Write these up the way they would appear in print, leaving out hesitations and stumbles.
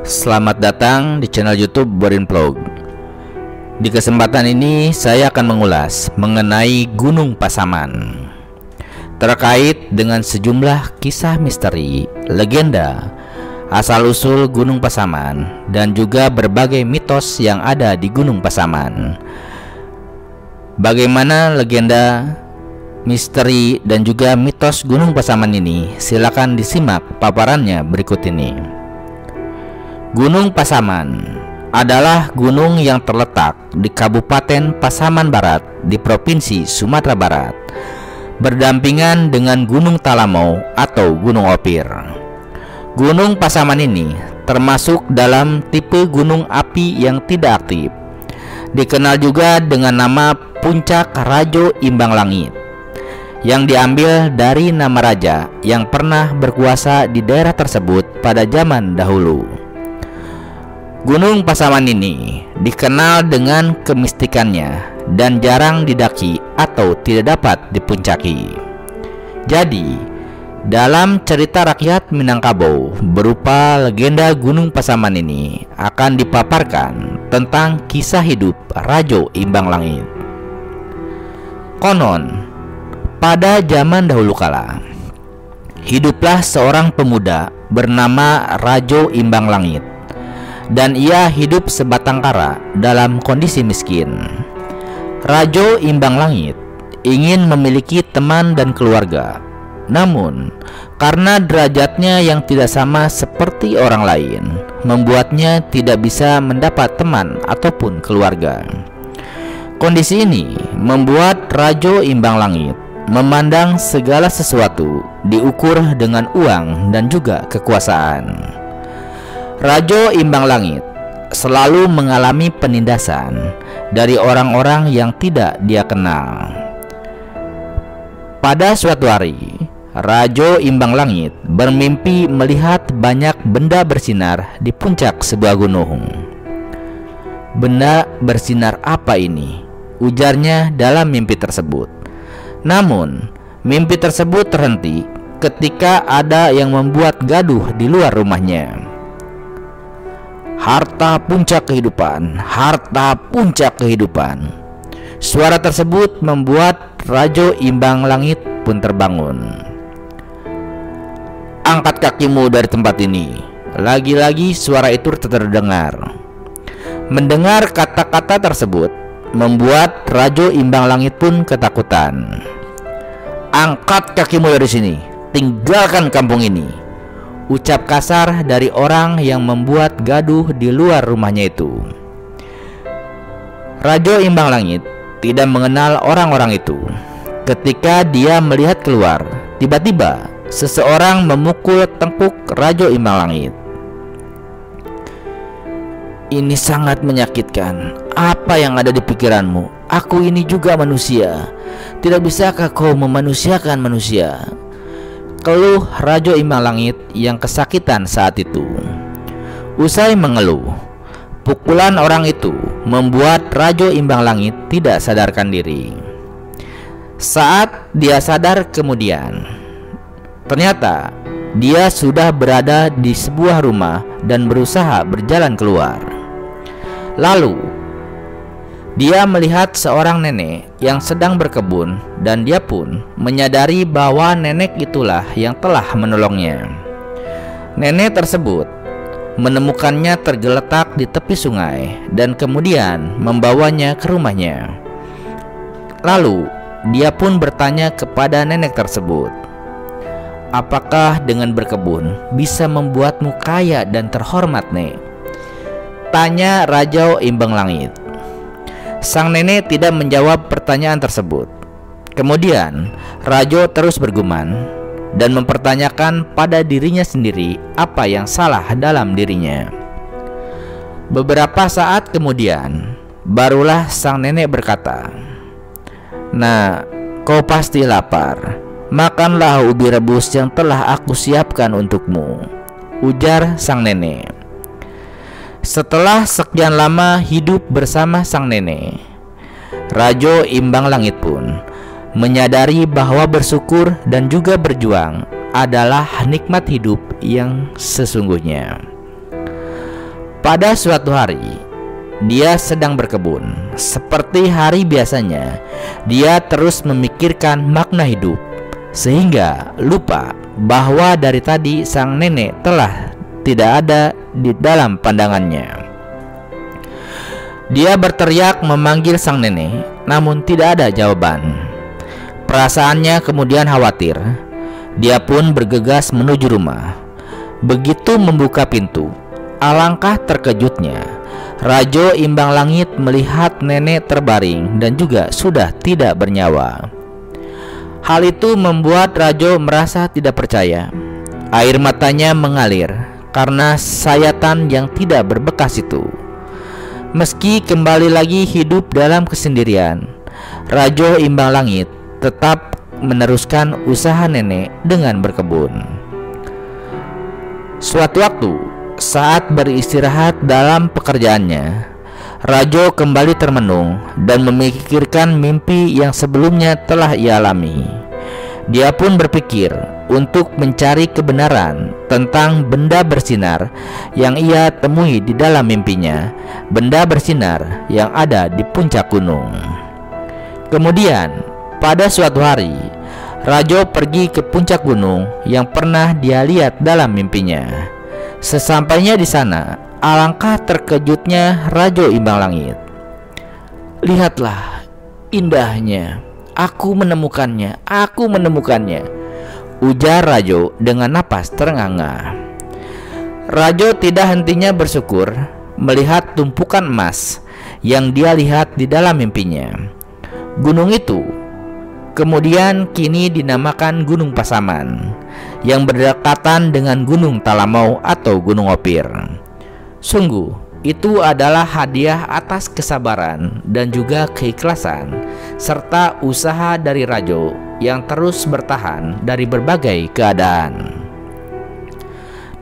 Selamat datang di channel YouTube Borin Vlog. Di kesempatan ini saya akan mengulas mengenai Gunung Pasaman, terkait dengan sejumlah kisah misteri, legenda, asal-usul Gunung Pasaman, dan juga berbagai mitos yang ada di Gunung Pasaman. Bagaimana legenda, misteri, dan juga mitos Gunung Pasaman ini? Silakan disimak paparannya berikut ini. Gunung Pasaman adalah gunung yang terletak di Kabupaten Pasaman Barat di Provinsi Sumatera Barat, berdampingan dengan Gunung Talamau atau Gunung Opir. Gunung Pasaman ini termasuk dalam tipe gunung api yang tidak aktif, dikenal juga dengan nama Puncak Rajo Imbang Langit, yang diambil dari nama raja yang pernah berkuasa di daerah tersebut pada zaman dahulu. Gunung Pasaman ini dikenal dengan kemistikannya dan jarang didaki atau tidak dapat dipuncaki. Jadi, dalam cerita rakyat Minangkabau berupa legenda Gunung Pasaman ini akan dipaparkan tentang kisah hidup Rajo Imbang Langit. Konon, pada zaman dahulu kala, hiduplah seorang pemuda bernama Rajo Imbang Langit, dan ia hidup sebatang kara dalam kondisi miskin. Rajo Imbang Langit ingin memiliki teman dan keluarga, namun karena derajatnya yang tidak sama seperti orang lain, membuatnya tidak bisa mendapat teman ataupun keluarga. Kondisi ini membuat Rajo Imbang Langit memandang segala sesuatu diukur dengan uang dan juga kekuasaan. Rajo Imbang Langit selalu mengalami penindasan dari orang-orang yang tidak dia kenal. Pada suatu hari, Rajo Imbang Langit bermimpi melihat banyak benda bersinar di puncak sebuah gunung. "Benda bersinar apa ini?" ujarnya dalam mimpi tersebut. Namun, mimpi tersebut terhenti ketika ada yang membuat gaduh di luar rumahnya. "Harta puncak kehidupan, harta puncak kehidupan." Suara tersebut membuat Rajo Imbang Langit pun terbangun. "Angkat kakimu dari tempat ini." Lagi-lagi suara itu terdengar. Mendengar kata-kata tersebut membuat Rajo Imbang Langit pun ketakutan. "Angkat kakimu dari sini, tinggalkan kampung ini," ucap kasar dari orang yang membuat gaduh di luar rumahnya itu. Rajo Imbang Langit tidak mengenal orang-orang itu. Ketika dia melihat keluar, tiba-tiba seseorang memukul tengkuk Rajo Imbang Langit. "Ini sangat menyakitkan. Apa yang ada di pikiranmu? Aku ini juga manusia. Tidak bisakah kau memanusiakan manusia?" keluh Rajo Imbang Langit yang kesakitan saat itu. Usai mengeluh, pukulan orang itu membuat Rajo Imbang Langit tidak sadarkan diri. Saat dia sadar kemudian, ternyata dia sudah berada di sebuah rumah dan berusaha berjalan keluar. Lalu dia melihat seorang nenek yang sedang berkebun, dan dia pun menyadari bahwa nenek itulah yang telah menolongnya. Nenek tersebut menemukannya tergeletak di tepi sungai dan kemudian membawanya ke rumahnya. Lalu dia pun bertanya kepada nenek tersebut, "Apakah dengan berkebun bisa membuatmu kaya dan terhormat, Nek?" tanya Rajo Imbang Langit. Sang nenek tidak menjawab pertanyaan tersebut. Kemudian Rajo terus bergumam dan mempertanyakan pada dirinya sendiri apa yang salah dalam dirinya. Beberapa saat kemudian barulah sang nenek berkata, "Nak, kau pasti lapar. Makanlah ubi rebus yang telah aku siapkan untukmu," ujar sang nenek. Setelah sekian lama hidup bersama sang nenek, Rajo Imbang Langit pun menyadari bahwa bersyukur dan juga berjuang adalah nikmat hidup yang sesungguhnya. Pada suatu hari, dia sedang berkebun. Seperti hari biasanya, dia terus memikirkan makna hidup, sehingga lupa bahwa dari tadi sang nenek telah tidak ada di dalam pandangannya. Dia berteriak memanggil sang nenek, namun tidak ada jawaban. Perasaannya kemudian khawatir. Dia pun bergegas menuju rumah. Begitu membuka pintu, alangkah terkejutnya Rajo Imbang Langit melihat nenek terbaring dan juga sudah tidak bernyawa. Hal itu membuat Rajo merasa tidak percaya. Air matanya mengalir karena sayatan yang tidak berbekas itu. Meski kembali lagi hidup dalam kesendirian, Rajo Imbang Langit tetap meneruskan usaha nenek dengan berkebun. Suatu waktu, saat beristirahat dalam pekerjaannya, Rajo kembali termenung dan memikirkan mimpi yang sebelumnya telah ia alami. Dia pun berpikir untuk mencari kebenaran tentang benda bersinar yang ia temui di dalam mimpinya, benda bersinar yang ada di puncak gunung. Kemudian, pada suatu hari, Rajo pergi ke puncak gunung yang pernah dia lihat dalam mimpinya. Sesampainya di sana, alangkah terkejutnya Rajo Imbang Langit. "Lihatlah indahnya, aku menemukannya, ujar Rajo dengan napas terengah-engah. Rajo tidak hentinya bersyukur melihat tumpukan emas yang dia lihat di dalam mimpinya. Gunung itu kemudian kini dinamakan Gunung Pasaman, yang berdekatan dengan Gunung Talamau atau Gunung Opir. Sungguh, itu adalah hadiah atas kesabaran dan juga keikhlasan, serta usaha dari Rajo yang terus bertahan dari berbagai keadaan.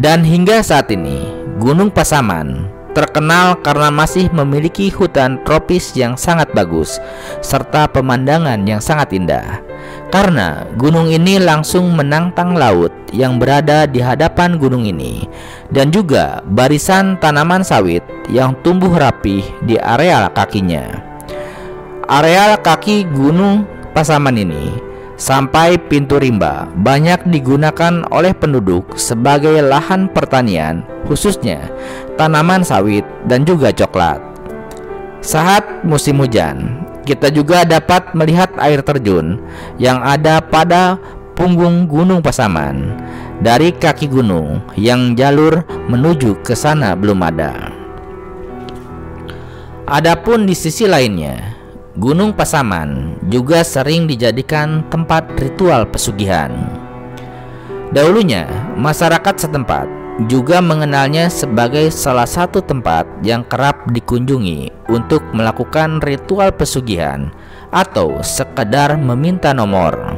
Dan hingga saat ini, Gunung Pasaman terkenal karena masih memiliki hutan tropis yang sangat bagus serta pemandangan yang sangat indah. Karena gunung ini langsung menantang laut yang berada di hadapan gunung ini, dan juga barisan tanaman sawit yang tumbuh rapih di areal kakinya. Areal kaki Gunung Pasaman ini sampai pintu rimba banyak digunakan oleh penduduk sebagai lahan pertanian, khususnya tanaman sawit dan juga coklat. Saat musim hujan, kita juga dapat melihat air terjun yang ada pada punggung Gunung Pasaman dari kaki gunung yang jalur menuju ke sana belum ada. Adapun di sisi lainnya, Gunung Pasaman juga sering dijadikan tempat ritual pesugihan. Dahulunya, masyarakat setempat juga mengenalnya sebagai salah satu tempat yang kerap dikunjungi untuk melakukan ritual pesugihan atau sekedar meminta nomor.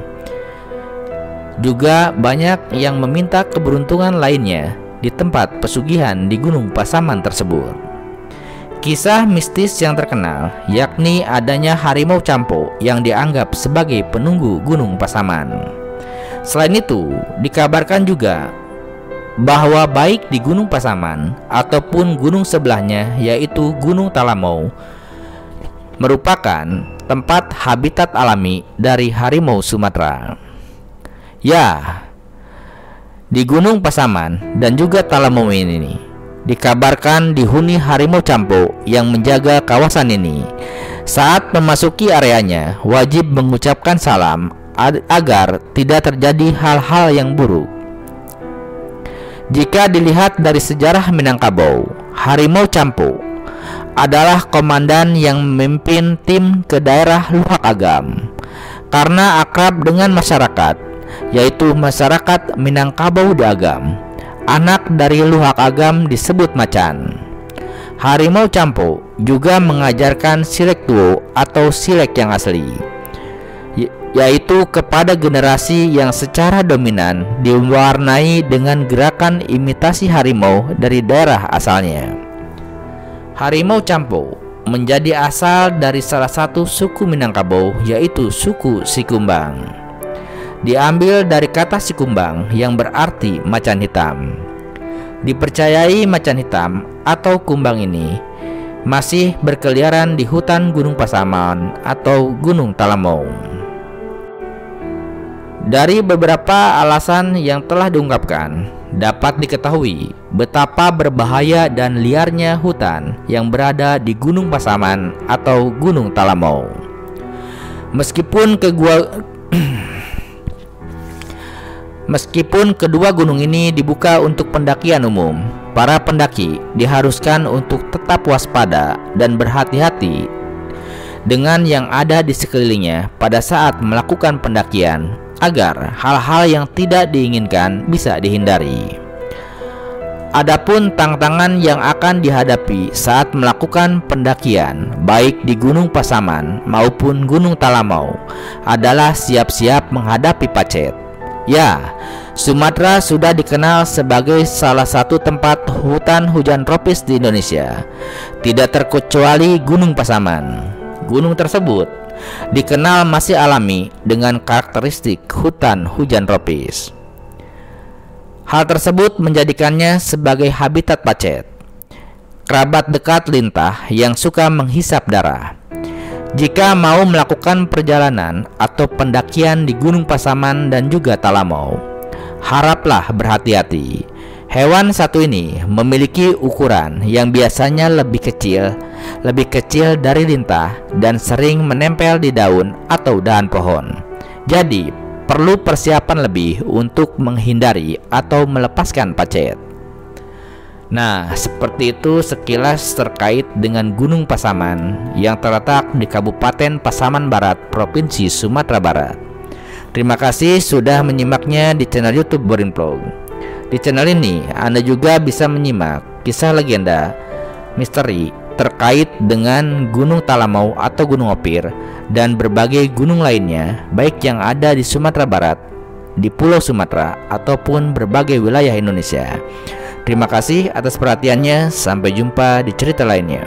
Juga banyak yang meminta keberuntungan lainnya di tempat pesugihan di Gunung Pasaman tersebut. Kisah mistis yang terkenal yakni adanya harimau Campo yang dianggap sebagai penunggu Gunung Pasaman. Selain itu, dikabarkan juga bahwa baik di Gunung Pasaman ataupun gunung sebelahnya yaitu Gunung Talamau merupakan tempat habitat alami dari harimau Sumatera. Ya, di Gunung Pasaman dan juga Talamau ini dikabarkan dihuni harimau Campo yang menjaga kawasan ini. Saat memasuki areanya, wajib mengucapkan salam agar tidak terjadi hal-hal yang buruk. Jika dilihat dari sejarah Minangkabau, harimau Campo adalah komandan yang memimpin tim ke daerah Luhak Agam. Karena akrab dengan masyarakat, yaitu masyarakat Minangkabau di Agam, anak dari Luhak Agam disebut Macan. Harimau Campo juga mengajarkan silek tuo atau silek yang asli, yaitu kepada generasi yang secara dominan diwarnai dengan gerakan imitasi harimau dari daerah asalnya. Harimau Campo menjadi asal dari salah satu suku Minangkabau, yaitu suku Sikumbang. Diambil dari kata Sikumbang yang berarti macan hitam. Dipercayai macan hitam atau kumbang ini masih berkeliaran di hutan Gunung Pasaman atau Gunung Talamou. Dari beberapa alasan yang telah diungkapkan, dapat diketahui betapa berbahaya dan liarnya hutan yang berada di Gunung Pasaman atau Gunung Talamou. Meskipun kedua gunung ini dibuka untuk pendakian umum, para pendaki diharuskan untuk tetap waspada dan berhati-hati dengan yang ada di sekelilingnya pada saat melakukan pendakian, agar hal-hal yang tidak diinginkan bisa dihindari. Adapun tantangan yang akan dihadapi saat melakukan pendakian baik di Gunung Pasaman maupun Gunung Talamou adalah siap-siap menghadapi pacet. Ya, Sumatera sudah dikenal sebagai salah satu tempat hutan hujan tropis di Indonesia, tidak terkecuali Gunung Pasaman. Gunung tersebut dikenal masih alami dengan karakteristik hutan hujan tropis. Hal tersebut menjadikannya sebagai habitat pacet, kerabat dekat lintah yang suka menghisap darah. Jika mau melakukan perjalanan atau pendakian di Gunung Pasaman dan juga Talamou, haraplah berhati-hati. Hewan satu ini memiliki ukuran yang biasanya lebih kecil dari lintah dan sering menempel di daun atau dahan pohon. Jadi, perlu persiapan lebih untuk menghindari atau melepaskan pacet. Nah, seperti itu sekilas terkait dengan Gunung Pasaman yang terletak di Kabupaten Pasaman Barat, Provinsi Sumatera Barat. Terima kasih sudah menyimaknya di channel YouTube Boring Vlog. Di channel ini Anda juga bisa menyimak kisah legenda misteri terkait dengan Gunung Talamou atau Gunung Opir dan berbagai gunung lainnya, baik yang ada di Sumatera Barat, di Pulau Sumatera, ataupun berbagai wilayah Indonesia. Terima kasih atas perhatiannya. Sampai jumpa di cerita lainnya.